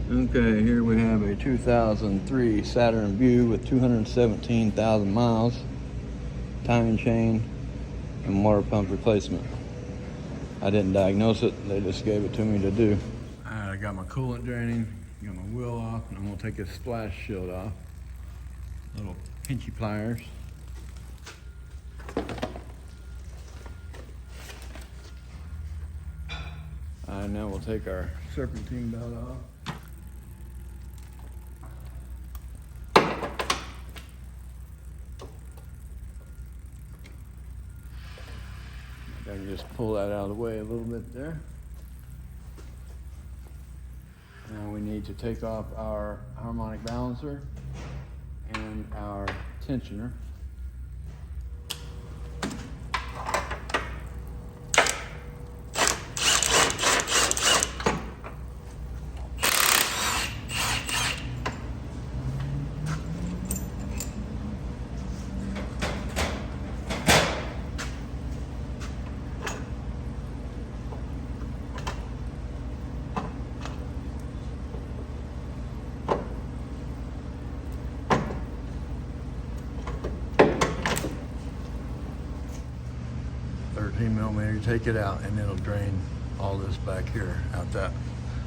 Okay, here we have a 2003 Saturn Vue with 217,000 miles, timing chain, and water pump replacement. I didn't diagnose it, they just gave it to me to do. Alright, I got my coolant draining, got my wheel off, and I'm gonna take this splash shield off. Little pinchy pliers. Alright, now we'll take our serpentine belt off. I can just pull that out of the way a little bit there. Now we need to take off our harmonic balancer and our tensioner. Millimeter, take it out and it'll drain all this back here out that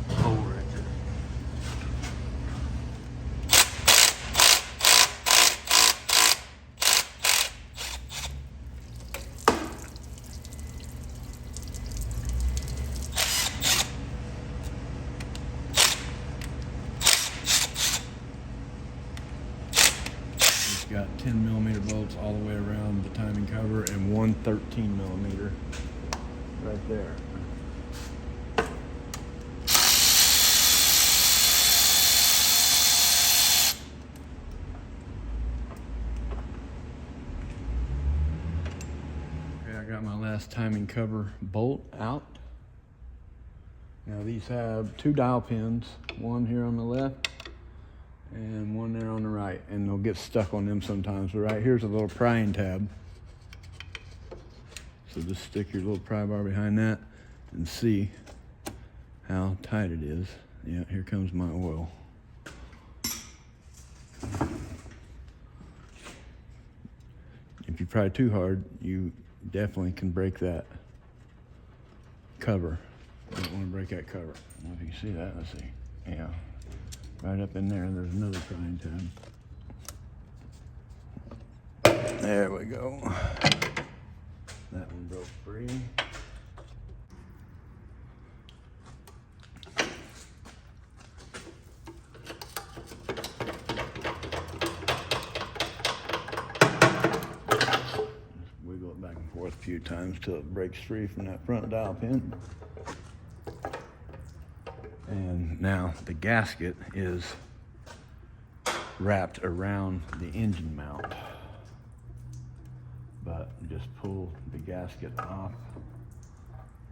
hole right there. It's got 10 millimeter bolts all the way around the timing cover and one 13 millimeter right there. Okay, I got my last timing cover bolt out. Now these have two dial pins, one here on the left and one there on the right, and they'll get stuck on them sometimes. But right here's a little prying tab. So just stick your little pry bar behind that and see how tight it is. Yeah, here comes my oil. If you pry too hard, you definitely can break that cover. You don't want to break that cover. I don't know if you can see that. Let's see. Yeah, right up in there, there's another prying tab. There we go. That one broke free. Just wiggle it back and forth a few times till it breaks free from that front dial pin. And now the gasket is wrapped around the engine mount. But just pull the gasket off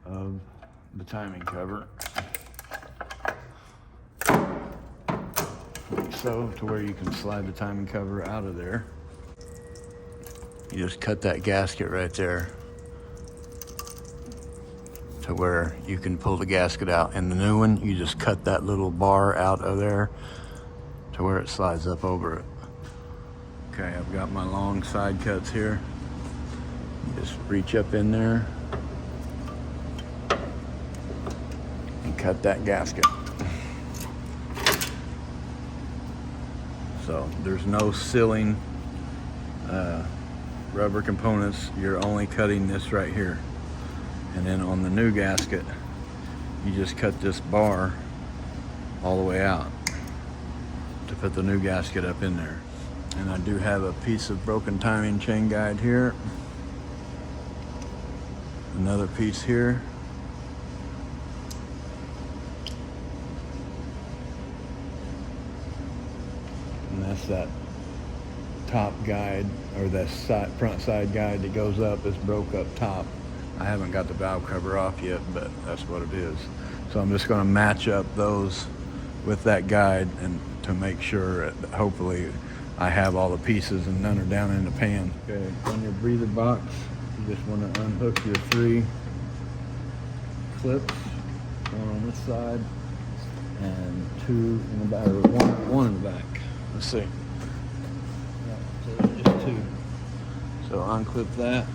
of the timing cover, like so, to where you can slide the timing cover out of there. You just cut that gasket right there to where you can pull the gasket out. And the new one, you just cut that little bar out of there to where it slides up over it. Okay, I've got my long side cuts here. Just reach up in there and cut that gasket. So there's no sealing rubber components. You're only cutting this right here. And then on the new gasket, you just cut this bar all the way out to put the new gasket up in there. And I do have a piece of broken timing chain guide here. Another piece here. And that's that top guide, or that front side guide that goes up. It's broke up top. I haven't got the valve cover off yet, but that's what it is. So I'm just going to match up those with that guide and to make sure that hopefully I have all the pieces and none are down in the pan. Okay, on your breather box, you just want to unhook your 3 clips, one on this side and 2 in the back, or one in the back. Let's see. Yeah, so there's just 2. So unclip that,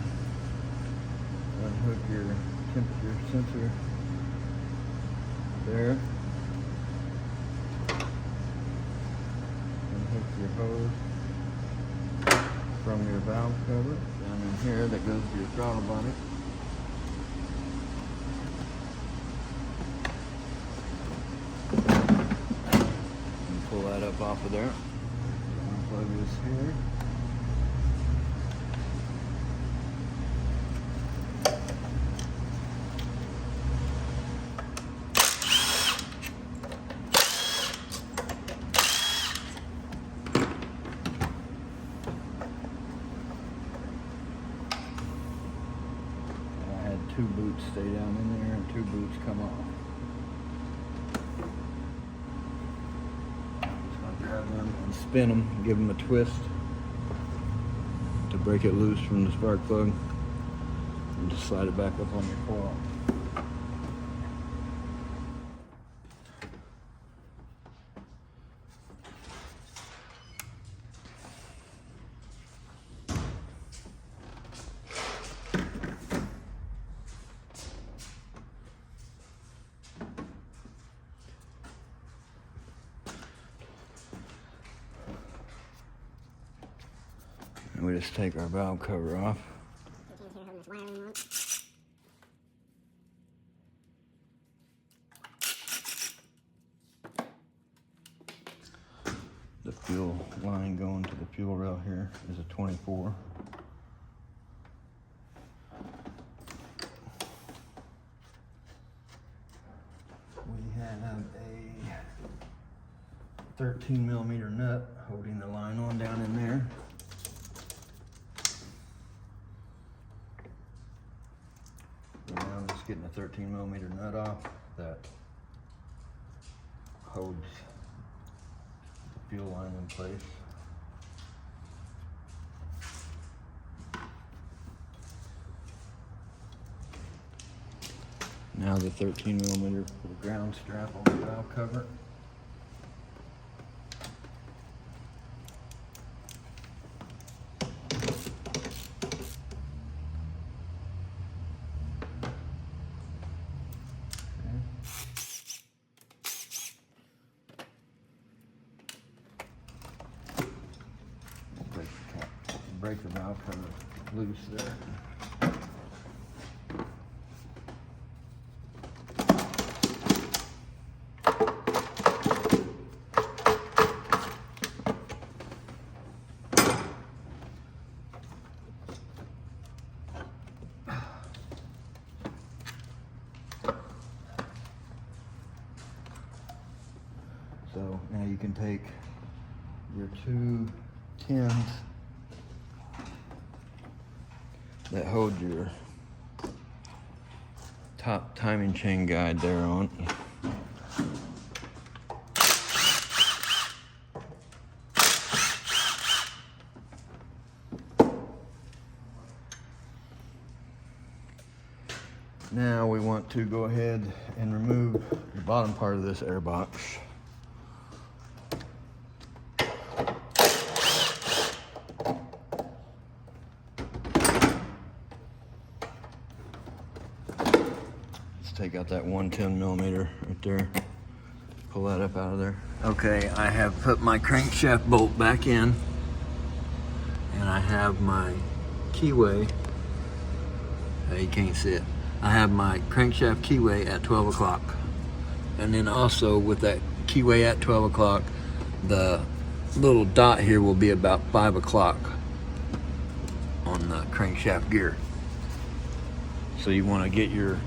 unhook your temperature sensor there, unhook your hose from your valve cover down in here that goes to your throttle body. And pull that up off of there. Unplug this here. I had 2 boots stay down in there and 2 boots come off. So I grab them and spin them, give them a twist to break it loose from the spark plug, and just slide it back up on your coil. And we just take our valve cover off. The fuel line going to the fuel rail here is a 24. We have a 13mm nut holding the line on down in there. Now I'm just getting a 13mm nut off that holds the fuel line in place. Now the 13mm for the ground strap on the valve cover. Break the valve cover loose there. So now you can take your 2 tins that hold your top timing chain guide there on. Now we want to go ahead and remove the bottom part of this air box. Take out that 110mm right there. Pull that up out of there. Okay, I have put my crankshaft bolt back in, and I have my keyway. You can't see it. I have my crankshaft keyway at 12 o'clock. And then also with that keyway at 12 o'clock, the little dot here will be about 5 o'clock on the crankshaft gear. So you want to get your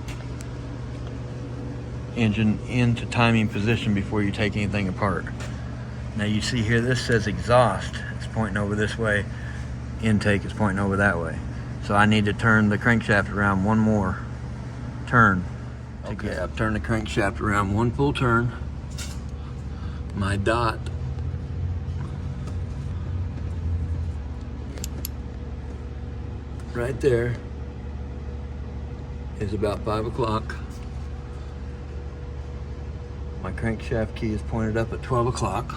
engine into timing position before you take anything apart. Now you see here, this says exhaust. It's pointing over this way. Intake is pointing over that way. So I need to turn the crankshaft around one more turn. Okay, I've turned the crankshaft around one full turn. My dot right there is about 5 o'clock. My crankshaft key is pointed up at 12 o'clock.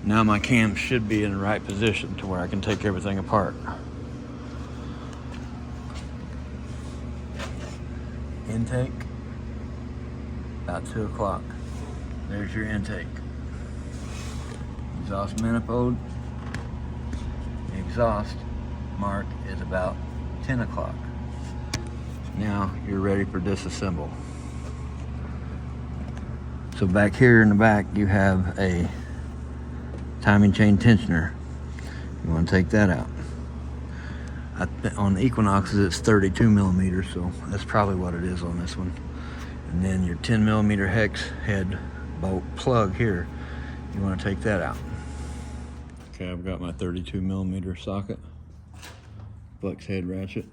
Now my cam should be in the right position to where I can take everything apart. Intake, about 2 o'clock. There's your intake. Exhaust manifold. The exhaust mark is about 10 o'clock. Now you're ready for disassemble. So back here in the back you have a timing chain tensioner. You want to take that out. On the Equinoxes it's 32 millimeters, so that's probably what it is on this one. And then your 10 millimeter hex head bolt plug here, you want to take that out. Okay, I've got my 32 millimeter socket, flex head ratchet.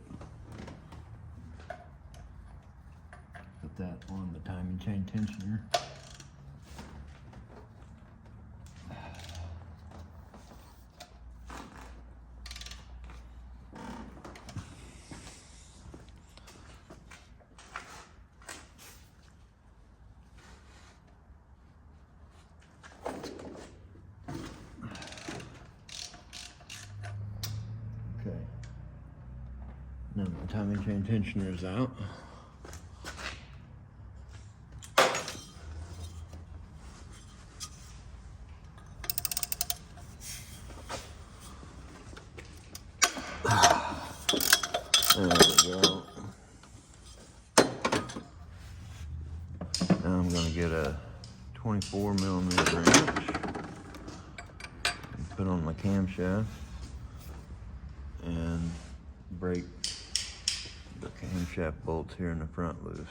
Put that on the timing chain tensioner. Okay. Now my timing chain tensioner is out. There we go. Now I'm going to get a 24 millimeter wrench and put on my camshaft and break the camshaft bolts here in the front loose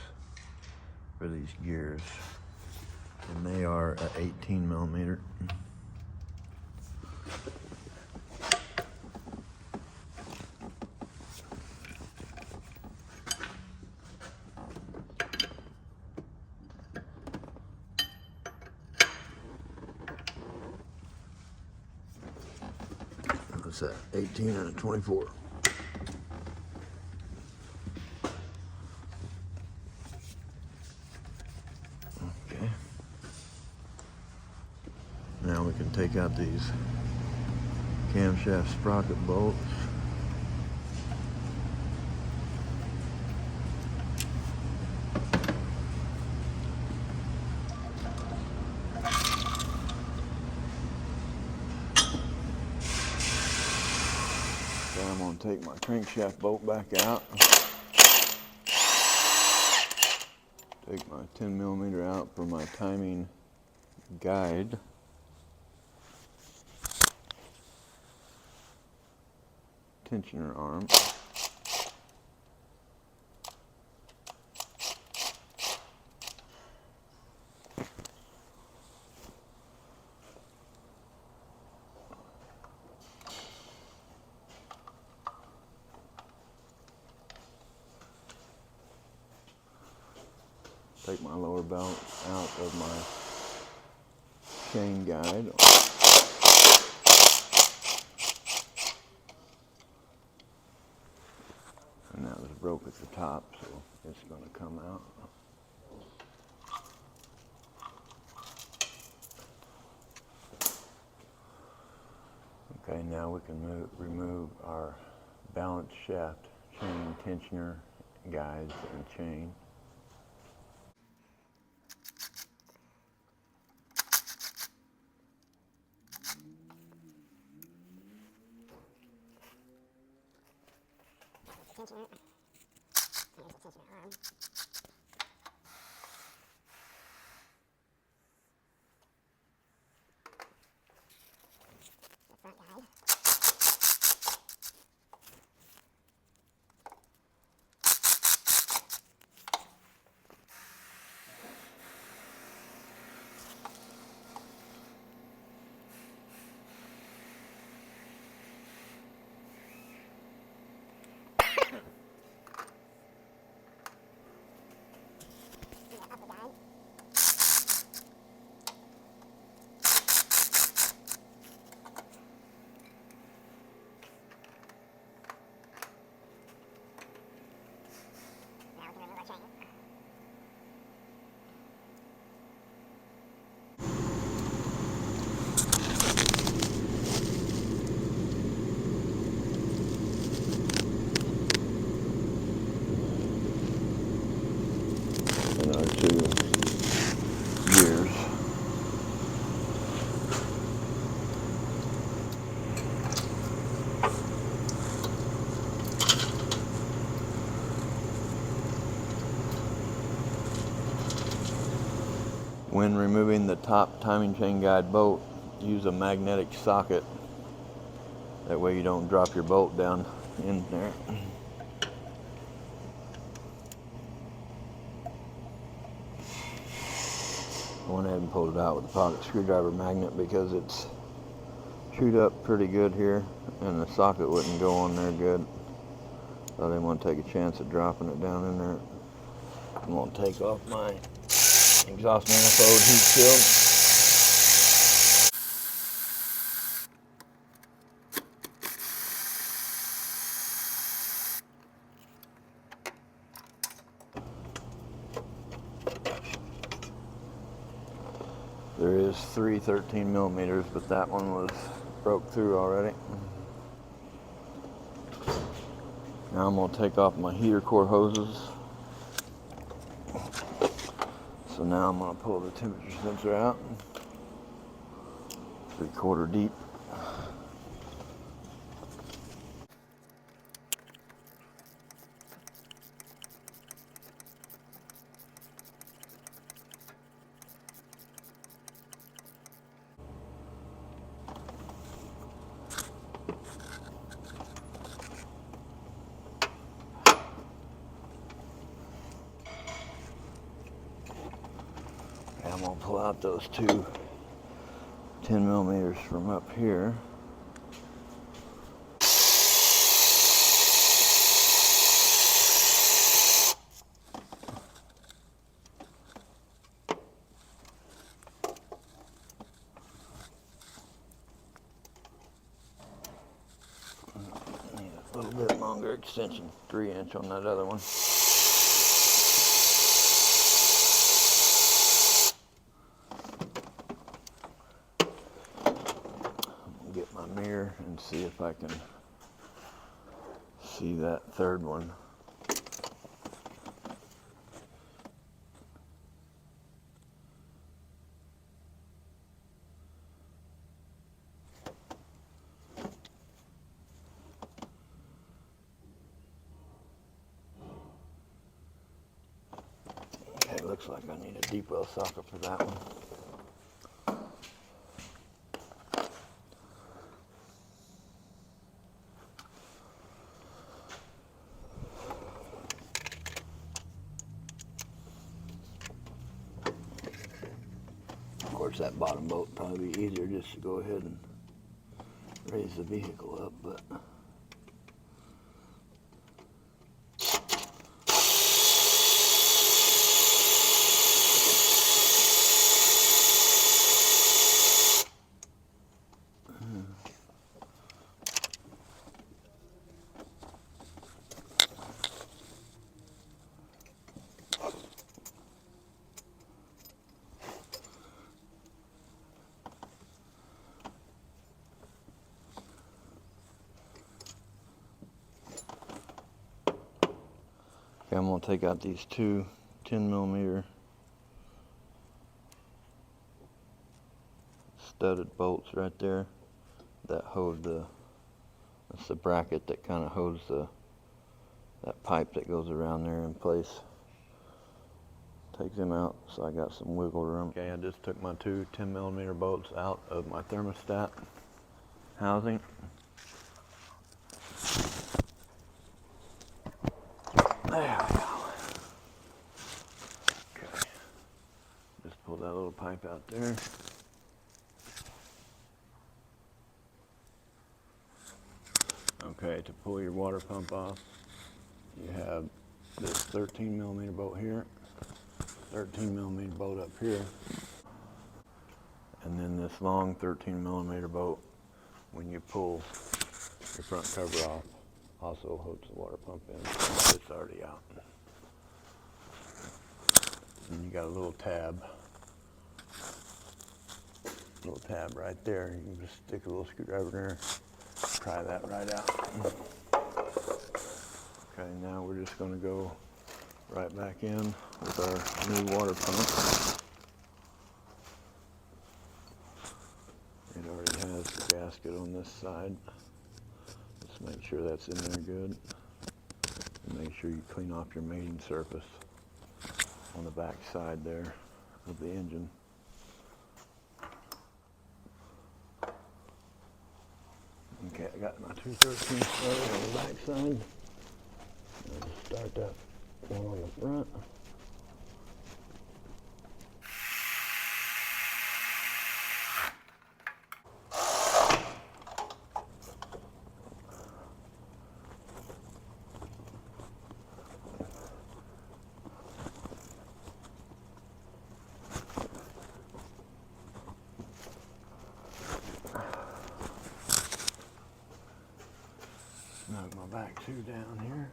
for these gears. And they are at 18 millimeter. What's that? 18 and a 24. Okay. Now we can take out these camshaft sprocket bolts. I'm going to take my crankshaft bolt back out. Take my 10 millimeter out for my timing guide. Tensioner arm. Take my lower belt out of my chain guide. And that was broke at the top, so it's going to come out. Okay, now we can remove our balance shaft chain tensioner guides and chain. Here's the tensioner arm. The front guide. When removing the top timing chain guide bolt, use a magnetic socket. That way you don't drop your bolt down in there. I went ahead and pulled it out with a pocket screwdriver magnet because it's chewed up pretty good here and the socket wouldn't go on there good. So I didn't want to take a chance of dropping it down in there. I'm going to take off my exhaust manifold heat shield. There is 3 13 millimeters, but that one was broke through already. Now I'm going to take off my heater core hoses. So now I'm going to pull the temperature sensor out. 3/4 deep. I'm going to pull out those 2 10 millimeters from up here. Need a little bit longer extension, 3-inch on that other one. Get my mirror and see if I can see that third one. Okay, looks like I need a deep well socket for that one. Of course, that bottom bolt would probably be easier just to go ahead and raise the vehicle up, but okay, I'm going to take out these 2 10 millimeter studded bolts right there that hold that's the bracket that kind of holds that pipe that goes around there in place. Take them out so I got some wiggle room. Okay, I just took my 2 10 millimeter bolts out of my thermostat housing. There we go. Okay, just pull that little pipe out there. Okay, to pull your water pump off, you have this 13 millimeter bolt here, 13 millimeter bolt up here, and then this long 13 millimeter bolt when you pull your front cover off also holds the water pump in. It's already out. And you got a little tab right there. You can just stick a little screwdriver in there, pry that right out. Okay, now we're just going to go right back in with our new water pump. It already has the gasket on this side. Just make sure that's in there good. And make sure you clean off your mating surface on the back side there of the engine. 213 starter on the back side. I'll just start that one on the front. Snug my back two down here.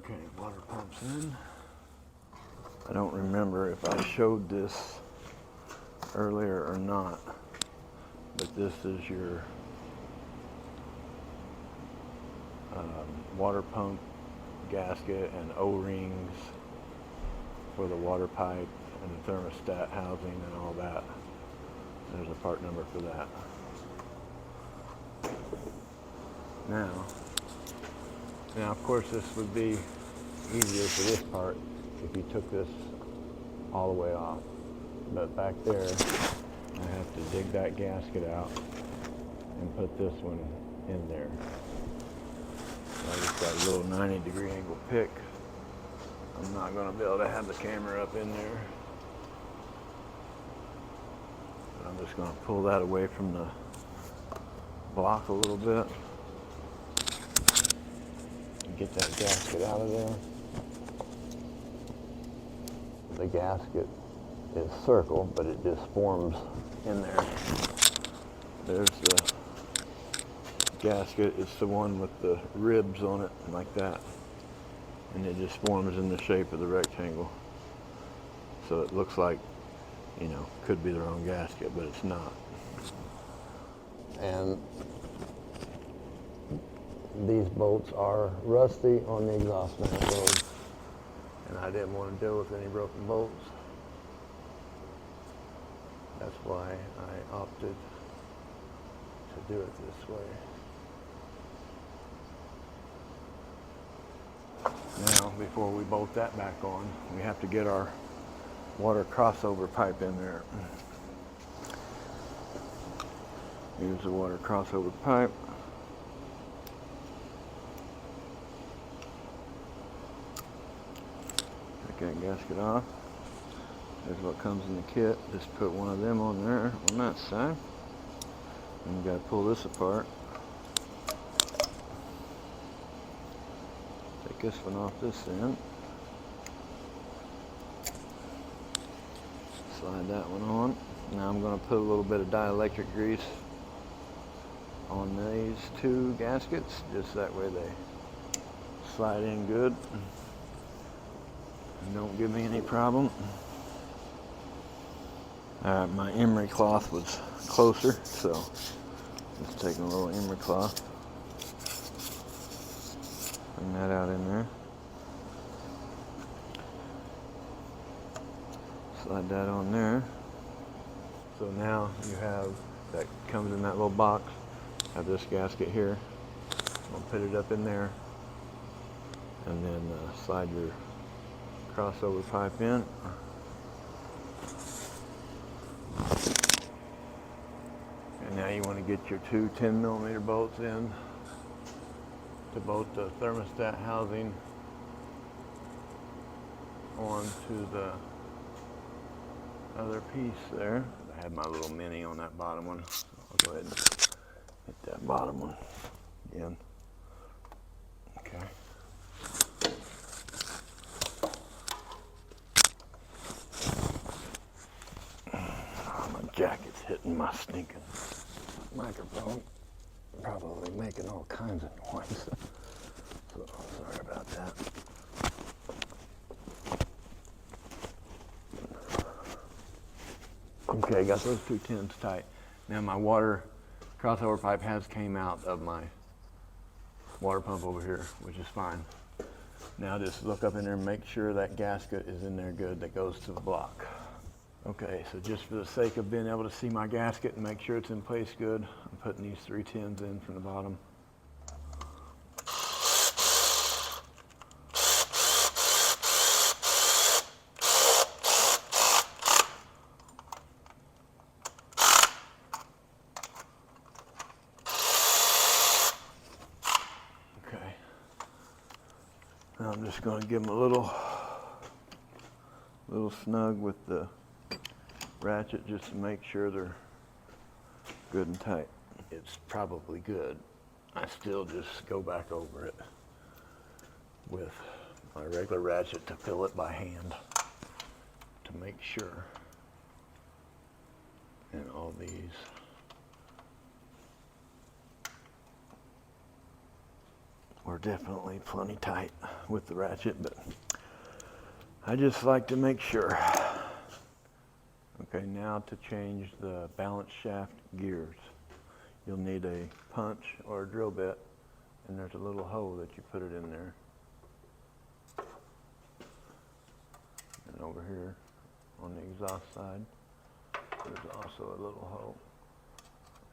Okay, water pumps in. I don't remember if I showed this earlier or not, but this is your water pump gasket and O-rings for the water pipe and the thermostat housing and all that. There's a part number for that. Now of course this would be easier for this part if you took this all the way off. But back there, I have to dig that gasket out and put this one in there. I just got a little 90-degree angle pick. I'm not going to be able to have the camera up in there. But I'm just going to pull that away from the block a little bit and get that gasket out of there. The gasket is circle, but it just forms in there. There's the gasket. It's the one with the ribs on it like that, and it just forms in the shape of the rectangle, so it looks like, you know, could be the wrong gasket, but it's not. And these bolts are rusty on the exhaust manifold, and I didn't want to deal with any broken bolts. That's why I opted to do it this way. Now, before we bolt that back on, we have to get our water crossover pipe in there. Here's the water crossover pipe. Take that gasket off. There's what comes in the kit. Just put one of them on there on that side. And you gotta pull this apart. Take this one off this end. Slide that one on. Now I'm going to put a little bit of dielectric grease on these two gaskets, just that way they slide in good and don't give me any problem. My emery cloth was closer, so just taking a little emery cloth. Bring that out in there. Slide that on there. So now you have, that comes in that little box, have this gasket here. I'll put it up in there, and then slide your crossover pipe in. And now you want to get your two 10mm bolts in to bolt the thermostat housing onto the other piece there. I had my little mini on that bottom one, so I'll go ahead and hit that bottom one again. Okay. Oh, my jacket's hitting my stinking microphone. Probably making all kinds of noise. So sorry about that. Okay, got those two tins tight. Now my water crossover pipe has came out of my water pump over here, which is fine. Now just look up in there and make sure that gasket is in there good that goes to the block. Okay, so just for the sake of being able to see my gasket and make sure it's in place good, I'm putting these 3 tins in from the bottom. Now I'm just going to give them a little snug with the ratchet just to make sure they're good and tight. It's probably good. I still just go back over it with my regular ratchet to fill it by hand to make sure. And all these were definitely plenty tight with the ratchet, but I just like to make sure. Okay, now to change the balance shaft gears, you'll need a punch or a drill bit, and there's a little hole that you put it in there. And over here on the exhaust side, there's also a little hole.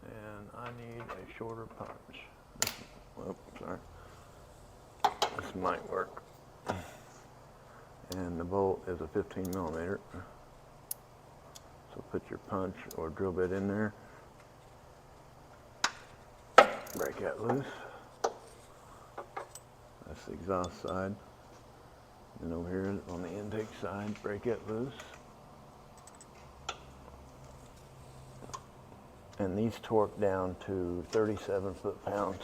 And I need a shorter punch. Sorry. This might work. And the bolt is a 15 millimeter. So put your punch or drill bit in there. Break that loose. That's the exhaust side. And over here on the intake side, break it loose. And these torque down to 37 foot-pounds.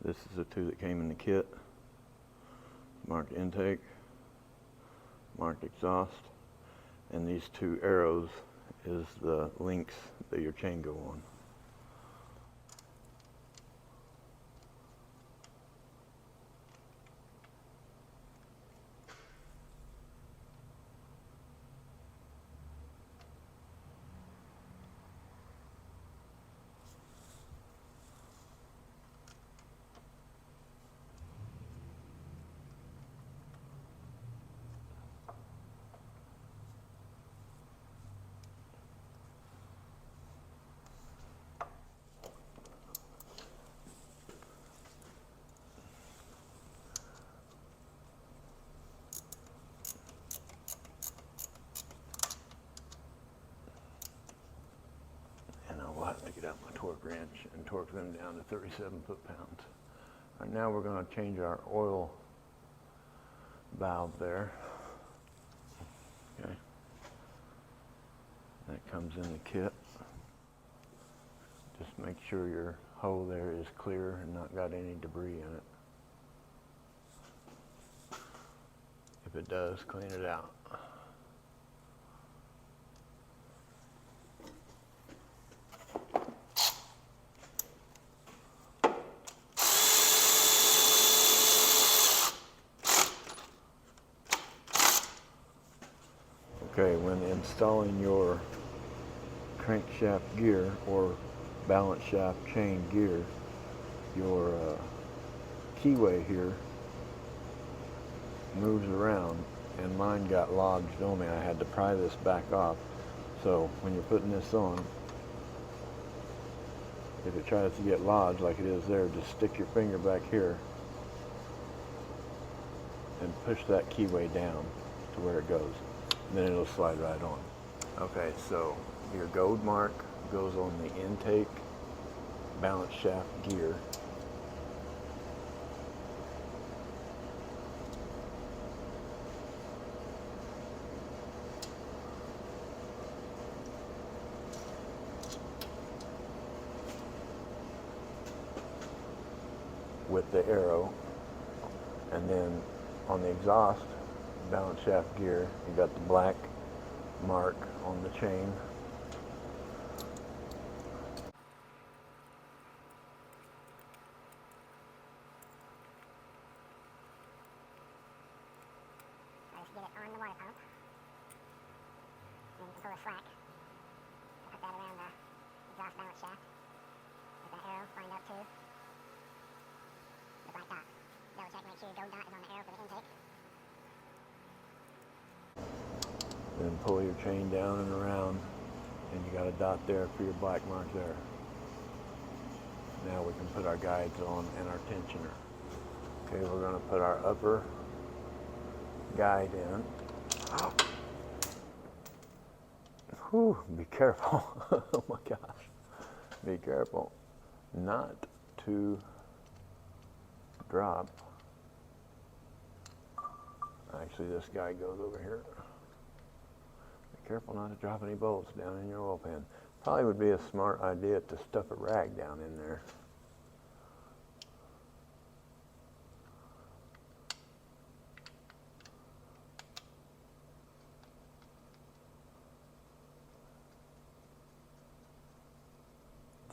This is the two that came in the kit. Marked intake, marked exhaust, and these two arrows is the links that your chain go on. To get out my torque wrench and torque them down to 37 foot-pounds. All right, now we're going to change our oil valve there. Okay. That comes in the kit. Just make sure your hole there is clear and not got any debris in it. If it does, clean it out. Okay, when installing your crankshaft gear or balance shaft chain gear, your keyway here moves around, and mine got lodged on me. I had to pry this back off. So when you're putting this on, if it tries to get lodged like it is there, just stick your finger back here and push that keyway down to where it goes. And then it'll slide right on. Okay, so your gold mark goes on the intake balance shaft gear. With the arrow, and then on the exhaust balance shaft gear, you got the black mark on the chain. So just get it on the water pump. And you can pull a slack to put that around the exhaust balance shaft. With that arrow lined up to the black dot. Double check, make sure your gold dot is on the arrow for the intake. Then pull your chain down and around, and you got a dot there for your black mark there. Now we can put our guides on and our tensioner. Okay, we're going to put our upper guide in. Whew, be careful. Oh my gosh. Be careful not to drop. Actually, this guy goes over here. Be careful not to drop any bolts down in your oil pan. Probably would be a smart idea to stuff a rag down in there.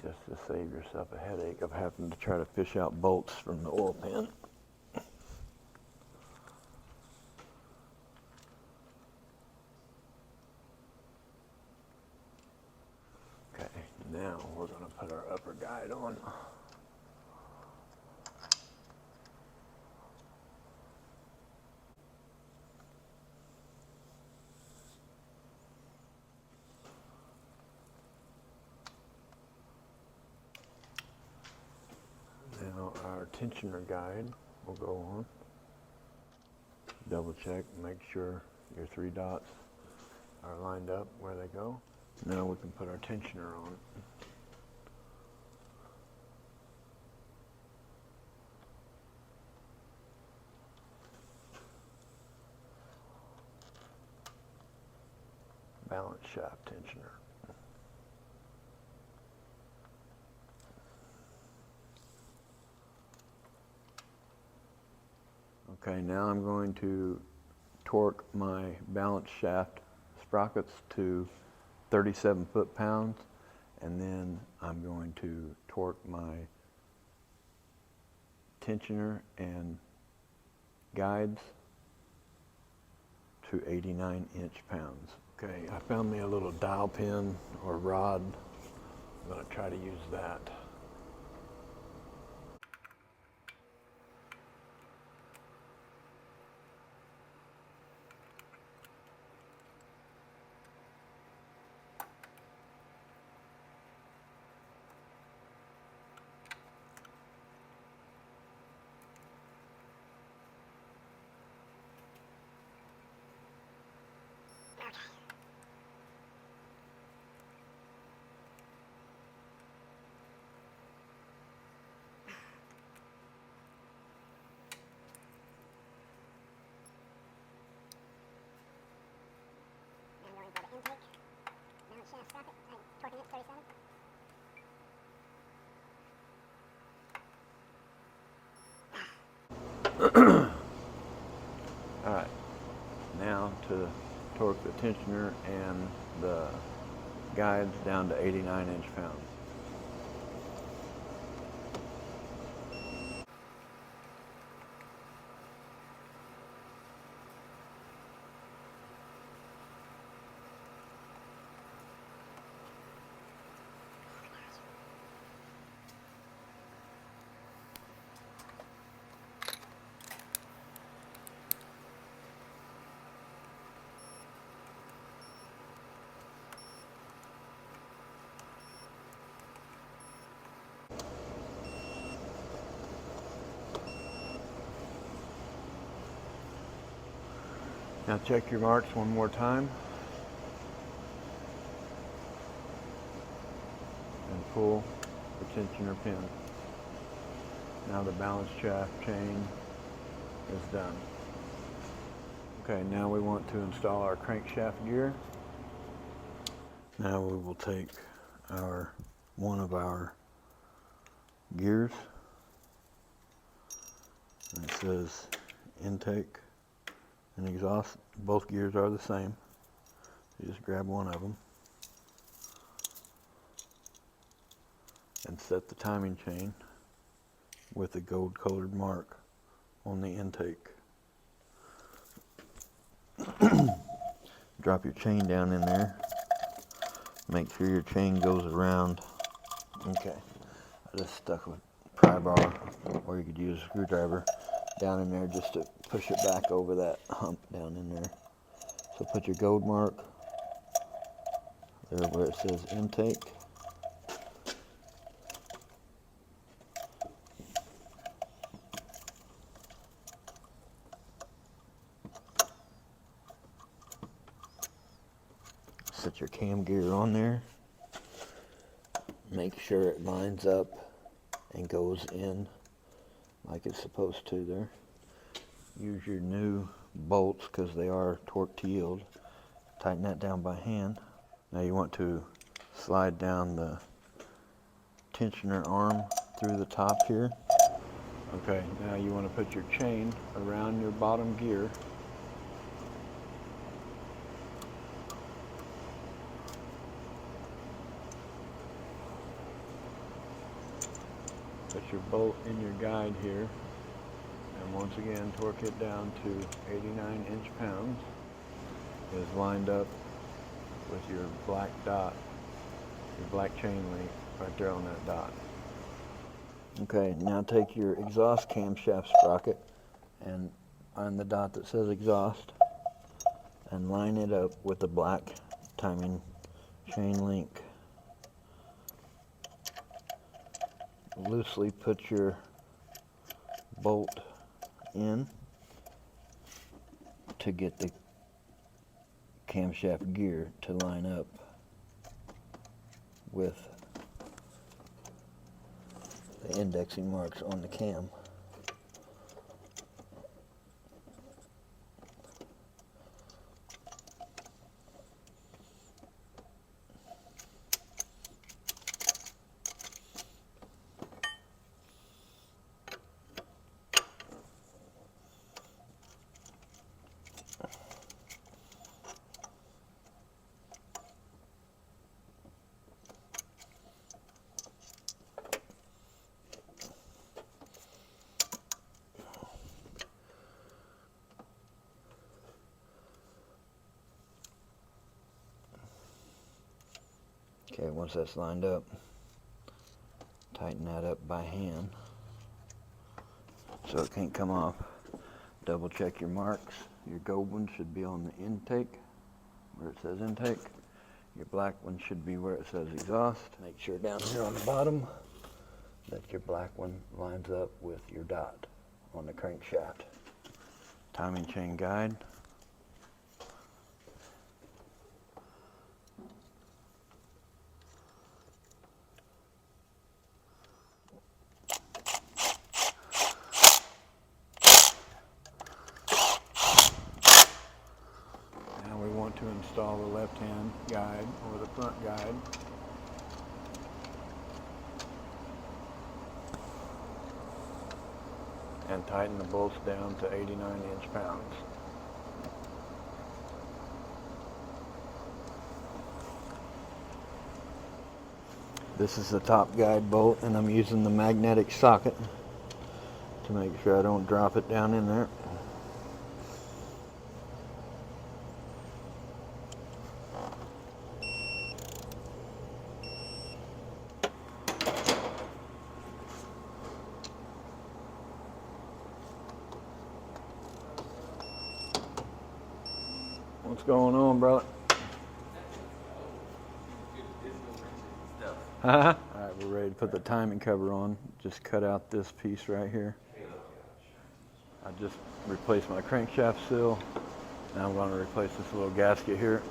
Just to save yourself a headache of having to try to fish out bolts from the oil pan. Okay, now we're going to put our upper guide on. Now our tensioner guide will go on. Double check, make sure your 3 dots are lined up where they go. Now we can put our tensioner on. Balance shaft tensioner. Okay, now I'm going to torque my balance shaft sprockets to 37 foot-pounds, and then I'm going to torque my tensioner and guides to 89 inch-pounds. Okay, I found me a little dowel pin or rod. I'm going to try to use that. Stop it. Torquing it, 37. All right, now to torque the tensioner and the guides down to 89 inch-pounds. Now check your marks one more time and pull the tensioner pin. Now the balance shaft chain is done. Okay, now we want to install our crankshaft gear. Now we will take one of our gears, and it says intake and exhaust. Both gears are the same. You just grab one of them and set the timing chain with the gold colored mark on the intake. Drop your chain down in there. Make sure your chain goes around. Okay, I just stuck a pry bar, or you could use a screwdriver down in there just to push it back over that hump down in there. So put your gold mark there where it says intake. cam gear on there. Make sure it lines up and goes in like it's supposed to there. Use your new bolts because they are torque to yield. Tighten that down by hand. Now you want to slide down the tensioner arm through the top here. Okay, now you want to put your chain around your bottom gear. Put your bolt in your guide here, and once again torque it down to 89 inch-pounds. Is lined up with your black dot, your black chain link right there on that dot. Okay, now take your exhaust camshaft sprocket and on the dot that says exhaust and line it up with the black timing chain link. Loosely put your bolt in to get the camshaft gear to line up with the indexing marks on the cam. Okay, once that's lined up, tighten that up by hand so it can't come off. Double check your marks. Your gold one should be on the intake, where it says intake. Your black one should be where it says exhaust. Make sure down here on the bottom that your black one lines up with your dot on the crankshaft. Timing chain guide. To install the left-hand guide or the front guide. And tighten the bolts down to 89 inch-pounds. This is the top guide bolt, and I'm using the magnetic socket to make sure I don't drop it down in there. What's going on, brother? Alright, we're ready to put the timing cover on. Just cut out this piece right here. I just replaced my crankshaft seal. Now I'm going to replace this little gasket here.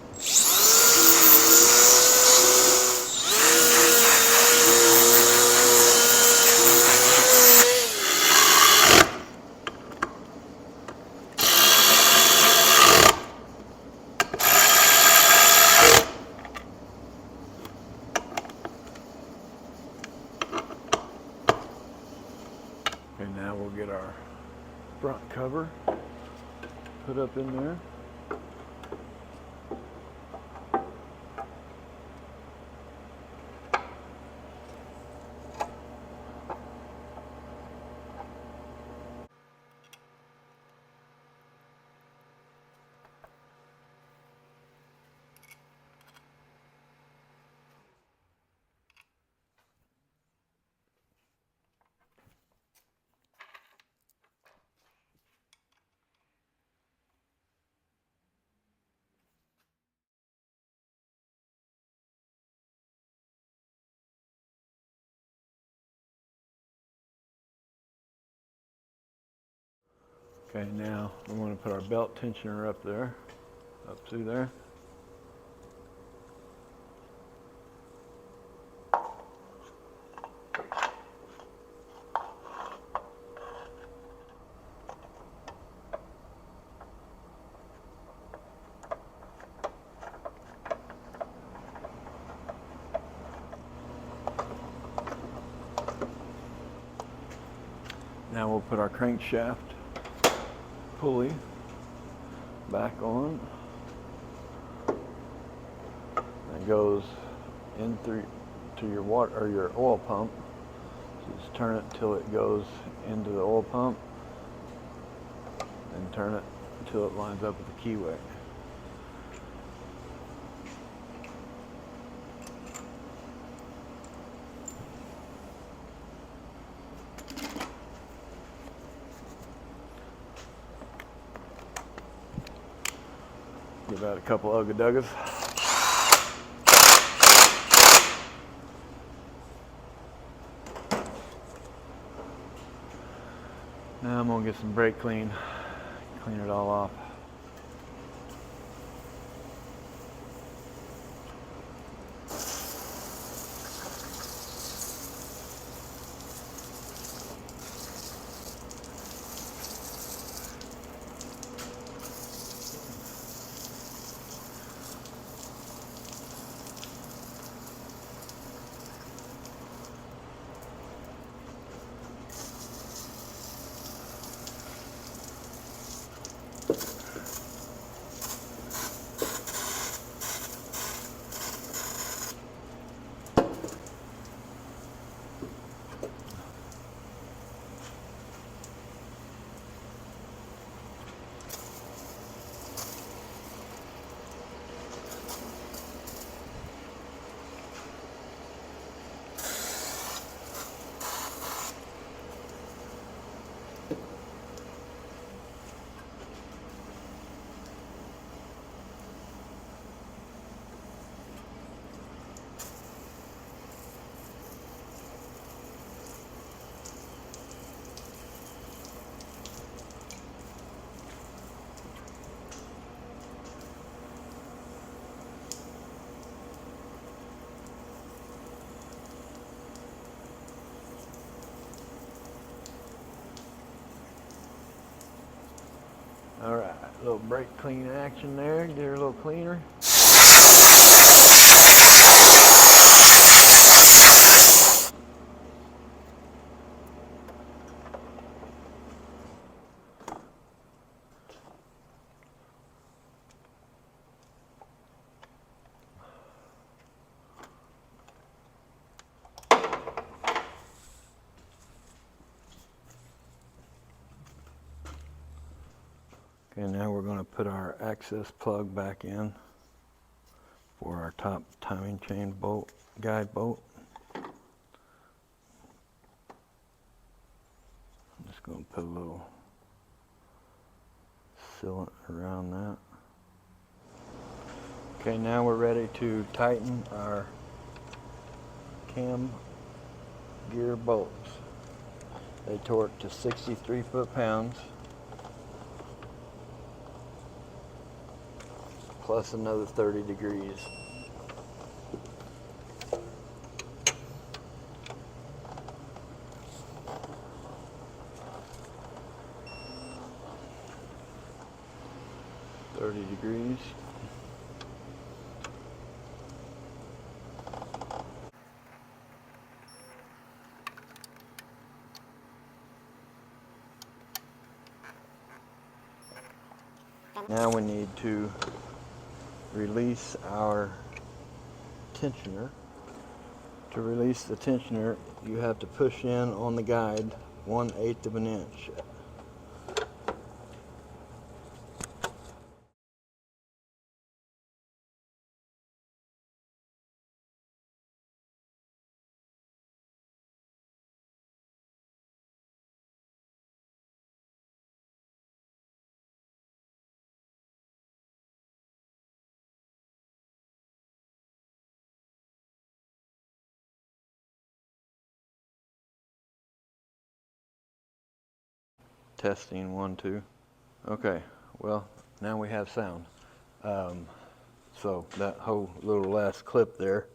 Okay, now we'll get our front cover put up in there. Okay, now we want to put our belt tensioner up there, up through there. Now we'll put our crankshaft pulley back on. It goes in through to your water or your oil pump. So just turn it till it goes into the oil pump, and turn it until it lines up with the keyway. Give that a couple ugga-duggas. Now I'm gonna get some brake clean it all off. All right, a little brake clean action there. Get her a little cleaner. Okay, now we're going to put our access plug back in for our top timing chain bolt, guide bolt. I'm just going to put a little sealant around that. Okay, now we're ready to tighten our cam gear bolts. They torque to 63 foot-pounds. Plus another 30 degrees. Now we need to release our tensioner. To release the tensioner, you have to push in on the guide 1/8 of an inch. Testing 1, 2. Okay, well, now we have sound. So that whole little last clip there,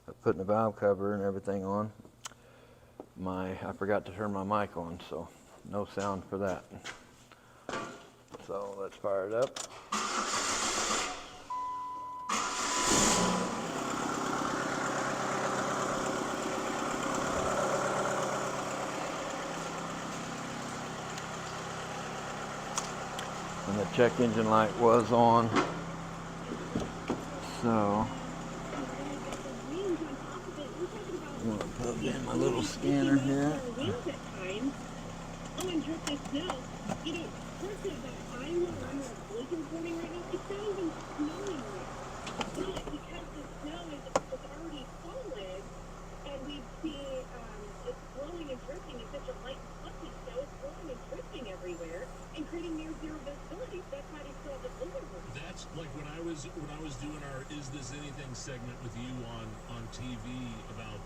of putting the valve cover and everything on, I forgot to turn my mic on, so no sound for that. So let's fire it up. and the check engine light was on. So I'm gonna put in my little scanner here. Oh, and just this snow, you know, parts of I'm Lincoln Reporting right now, it's not even snowing yet. But because the snow is already solid, and we see it's blowing and drifting in such a light and fluffy snow, it's blowing and drifting everywhere and creating near zero visibility. That's why they still have the blizzard warning. That's like when I was doing our Is This Anything segment with you on TV about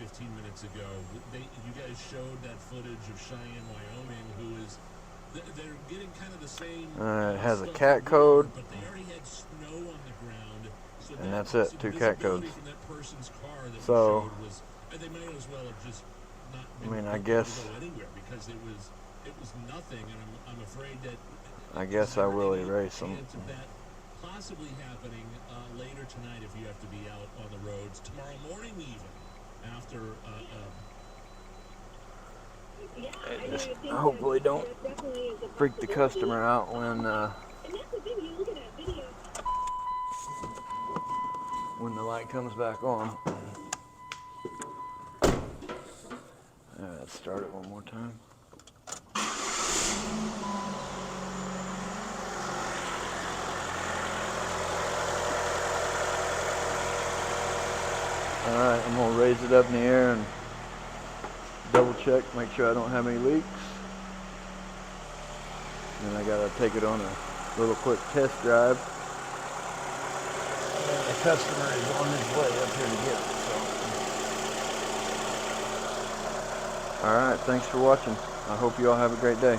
15 minutes ago. You guys showed that footage of Cheyenne, Wyoming, they're getting kind of the same. It has a cat code, but they already had snow on the ground, so and that's it. 2 cat codes. From that person's car that So we showed was, they might as well have just not. I mean, I guess go anywhere because it was nothing, and I'm afraid that. I guess I will erase them. That possibly happening later tonight if you have to be out on the roads tomorrow morning, even after. I just hopefully don't freak the customer out when the light comes back on. Let's start it one more time. Alright, I'm going to raise it up in the air and double check, make sure I don't have any leaks. Then I got to take it on a little quick test drive. And the customer is on his way up here to get it. So. Alright, thanks for watching. I hope you all have a great day.